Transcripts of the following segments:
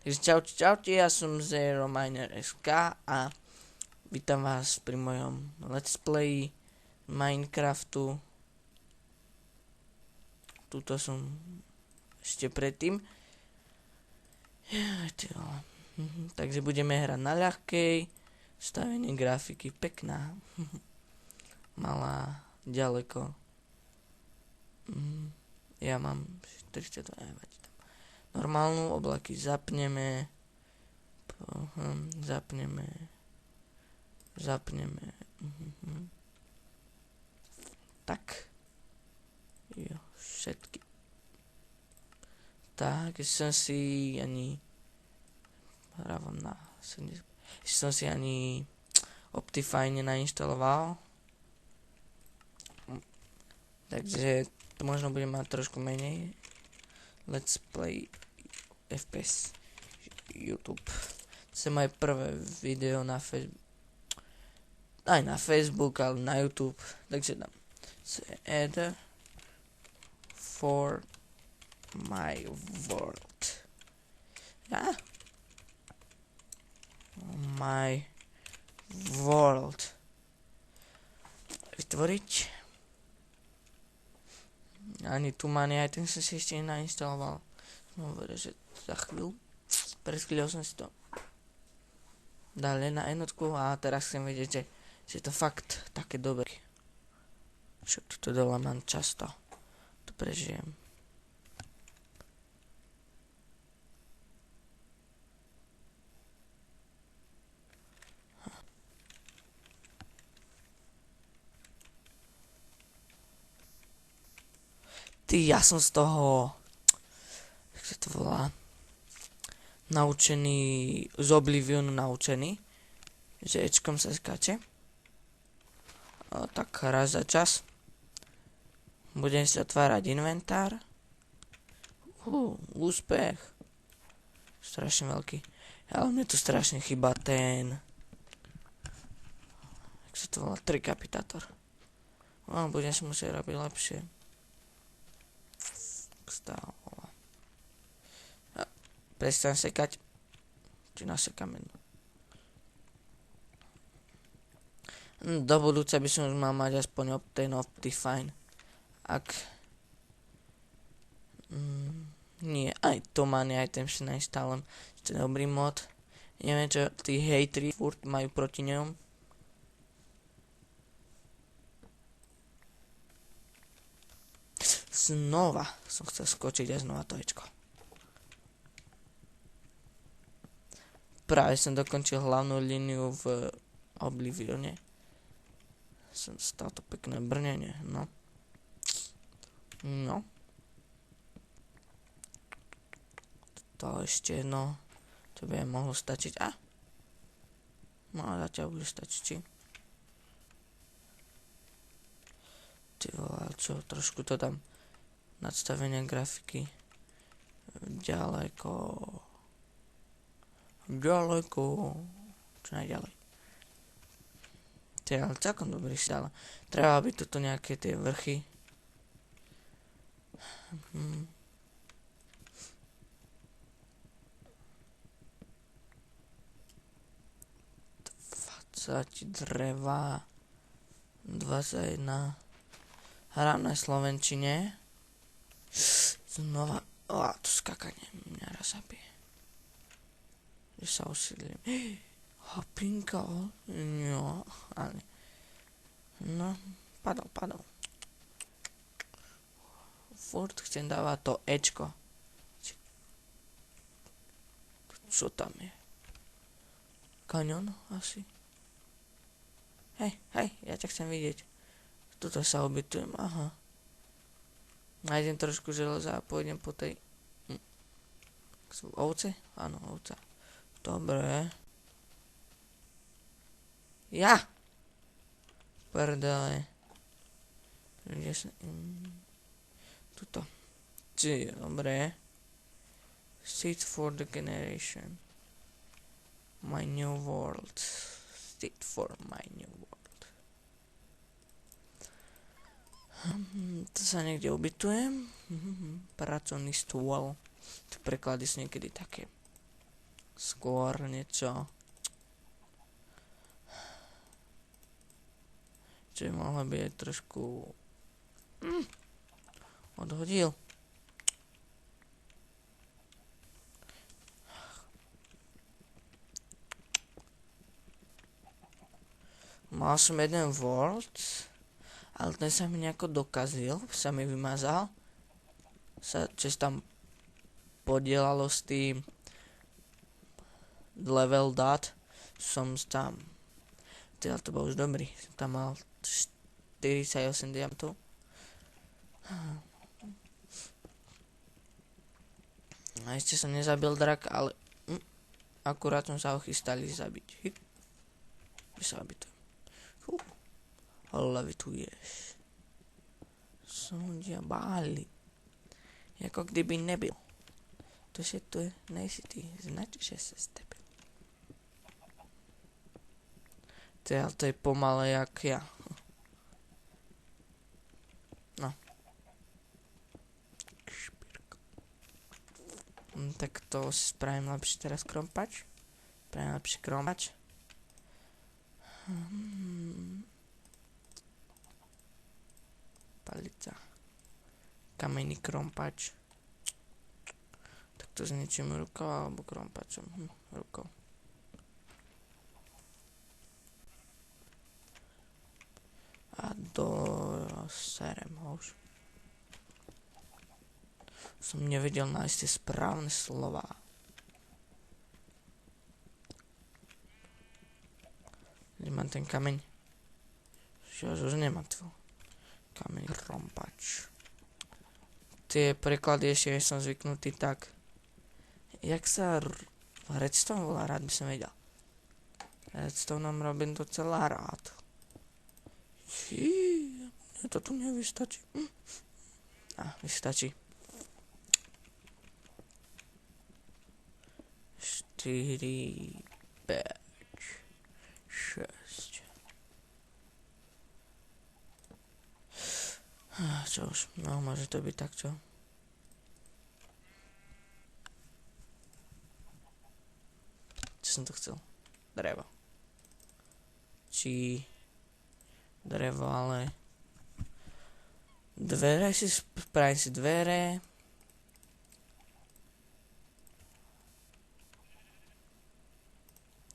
Čaute, čaute, ja som ZeroMiner.sk a vítam vás pri mojom let's play Minecraftu. Tuto som ešte predtým. Takže budeme hrať na ľahkej, stavenie grafiky pekná, malá, ďaleko. Ja mám 42, nevadí. Normálnu, oblaky zapneme. Zapneme. Tak. Jo, všetky. Tak, som si ani hrávam na 70. Som si ani Optifine nainštaloval. Takže to možno bude mať trošku menej. Let's play FPS YouTube. To je moje prvé video na Facebook. Aj na Facebook, ale na YouTube. Takže dám add for my world. Ja? My world. Vytvoriť. Ani tu mani, aj ten som si ešte nainštaloval. No, že za chvíľu. Pred chvíľou som si to dal na jednotku a teraz chcem vedieť, že je to fakt také dobré. Však tuto dole mám často. To prežijem. Ty, ja som z toho, jak sa to volá, naučený, z Oblivionu naučený, že Ečkom sa skáče. Tak raz za čas budem si otvárať inventár. Úspech. Strašne veľký. Ale mne tu strašne chýba ten, jak sa to volá, trikapitátor. Budem si musieť robiť lepšie. Stále. Prestaň sekať. Či nasekám jedno. Do budúca by som už mal mať aspoň ten Optifine. Ak nie, aj to mani, aj ten si nainštálujem. To je dobrý mod. Neviem, čo tí hejtri furt majú proti ňom. Znova som chcel skočiť a znova to Ečko. Práve som dokončil hlavnú líniu v Oblivione. Som stal to pekné brnenie, no. To ešte jedno. To by mohlo stačiť. No a zatiaľ bude stačiť, či? Ty vole, čo? Trošku to dám. Nadstavenie grafiky. Ďaleko. Čo najďalej. To je ale celkom dobrý stále. Treba by tu nejaké tie vrchy. Dreva 21. Hrám na slovenčine. Znova. To skakanie mňa raz zabije. Že sa usídlim. Hopinka. No, ale. No, padol. Furt chcem dávať to Ečko. Čo tam je? Kaňon asi. Hej, ja ťa chcem vidieť. Tuto sa ubytujem, aha. Nájdem trošku železa a pôjdem po tej... Sú ovce? Áno, ovca. Dobre. Ja! Prdele. Tuto. Dobre. Seed for the generation. My new world. Seed for my new world. To sa niekde ubytujem. Pracovný stôl. Preklady sú niekedy také skôr niečo, čo by mohlo byť trošku odhodil. Mal som jeden World, ale ten sa mi nejako dokazil, sa mi vymazal. Čo sa tam podielalo s tým level dot, som tam, teda to bol už dobrý, som tam mal 48 diamantov. A ešte som nezabil drak, ale akurát som sa ho chystali zabiť. Kde sa zabitujem? Levituješ. Sondia báli. Jako kdyby nebyl. To, že tu nejsi ty, znači, že se stebil. To je pomalé jak ja. No. Tak to spravím lepšie teraz krompač. Spravím lepší krompač. Palica. Kamenný krompač. Tak to zničím rukou alebo krompačom. Rukou. A serem ho už. Som nevedel nájsť tie správne slova. Kde mám ten kameň? Už nemám tu. Kameň krompač. Tie preklady ešte som zvyknutý tak. Jak sa redstone volá, rád by som vedel. Redstoneom robím to celá rád. Mne to tu nevystačí. Vystačí. 4, 5, 6. Čo už, no môže to byť tak, čo? Čo som to chcel? Drevo. Drevo, ale dvere spravím si dvere.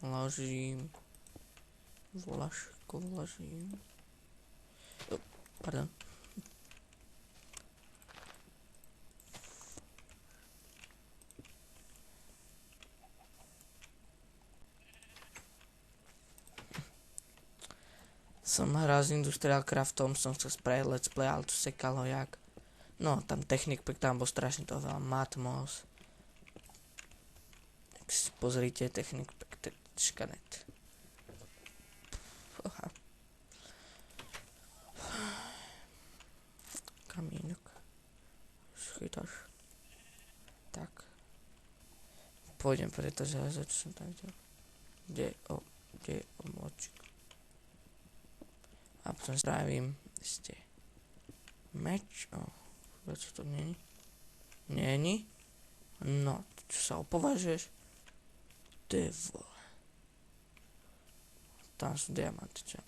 Vložím. Pardon. Som hral s Industrial Craftom, som chcel spraviť let's play, ale to sekalo jak. No, tam technik, tam bol strašne toho veľa. Matmos. Pozrite, technik, škanet. Kamienok. Schytáš. Tak. Pôjdem pre to železo, čo som tam videl. Kde je močík. A potom spravím ešte meč. Čo to není? Není? No, čo sa opovažuješ? Ty vole. Tam sú diamanty, čo?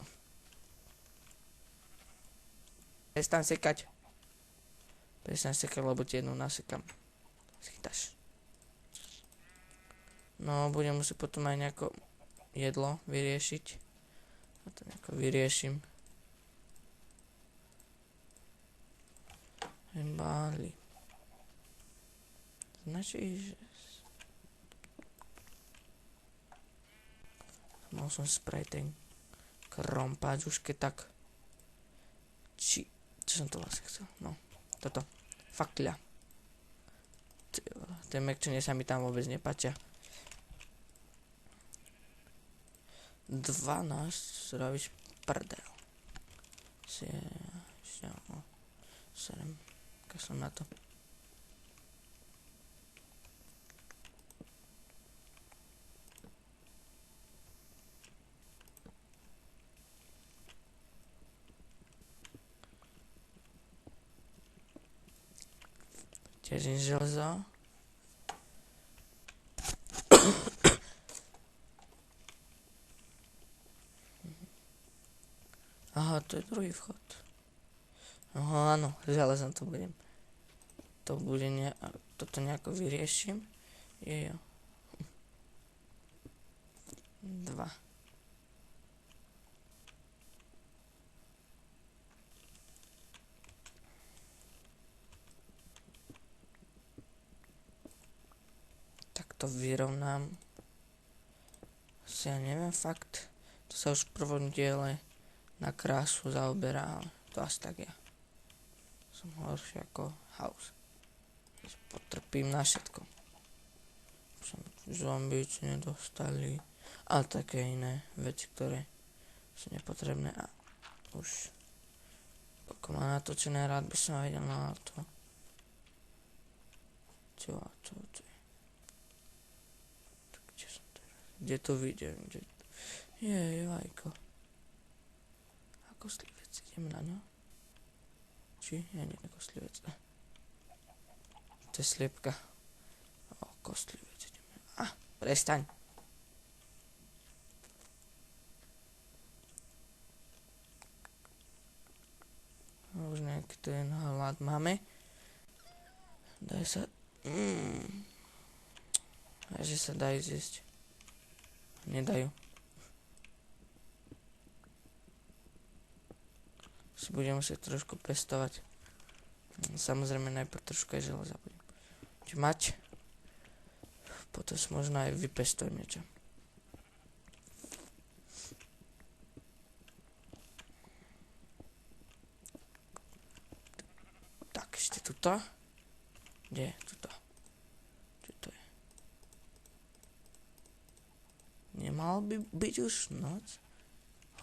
Prestaň sekať, lebo ti jednu nasekam. Schytáš. No, budem musieť potom aj nejako jedlo vyriešiť. A to nejako vyriešim. Báli. Znači, že... Mal som spraviť ten krompáč už keď tak. Čo som to vlastne chcel? No, toto. Fakľa. Tie mekčenie sa mi tam vôbec nepáčia. 12, robíš prdel. 7, 7, som na to. Tiež železo. Aha, to je druhý vchod. Aha, áno, železom to budem. Toto nejako vyriešim. Jejo. 2. Tak to vyrovnám. Ja neviem, fakt. To sa už v prvom diele na krásu zaoberá, ale to asi tak ja. Som horší ako House. Potrpím na všetko. Zombíci nedostali. Ale také iné veci, ktoré sú nepotrebné. A už ako má natočené, rád by som vedel na to. Čo je? Tak kde som teraz? Kde to vidím? Jajko. Ako slivec, idem na ňo? Či? Ja nie, kostlivec. To je sliepka. Kostlivec, ideme. Prestaň. Už nejaký ten hlad máme. Daj sa... A že sa dajú zjesť. Nedajú. Si budem musieť trošku pestovať. Samozrejme najprv trošku aj železa budem mať. Potom si možno aj vypestujem niečo. Tak, ešte tuto. Kde je tuto? Čo to je? Nemal by byť už noc?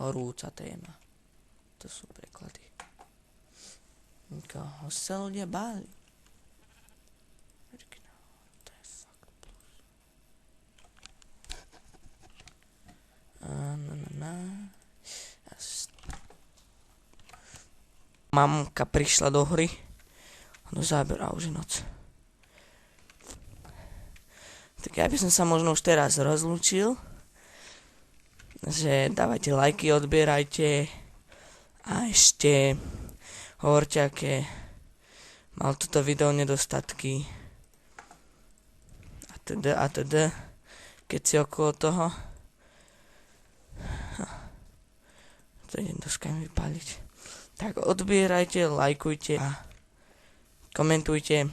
Horúca téma. To sú preklady. Koho sa ľudia báli? To je fakt plus. Mamka prišla do hry. Ono záberá už noc. Tak ja by som sa možno už teraz rozlúčil. Že dávajte lajky, odbierajte. A ešte hovorte, aké mal toto video nedostatky. A teda. Keď si okolo toho. To idem doskami vypáliť. Tak odbierajte, lajkujte a komentujte.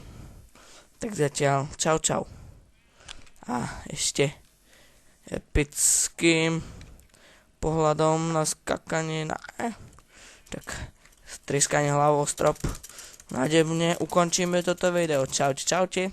Tak zatiaľ čau. A ešte epickým pohľadom na skakanie na... Tak striskanie hlavou strop. Nadebne ukončíme toto video. Čaute.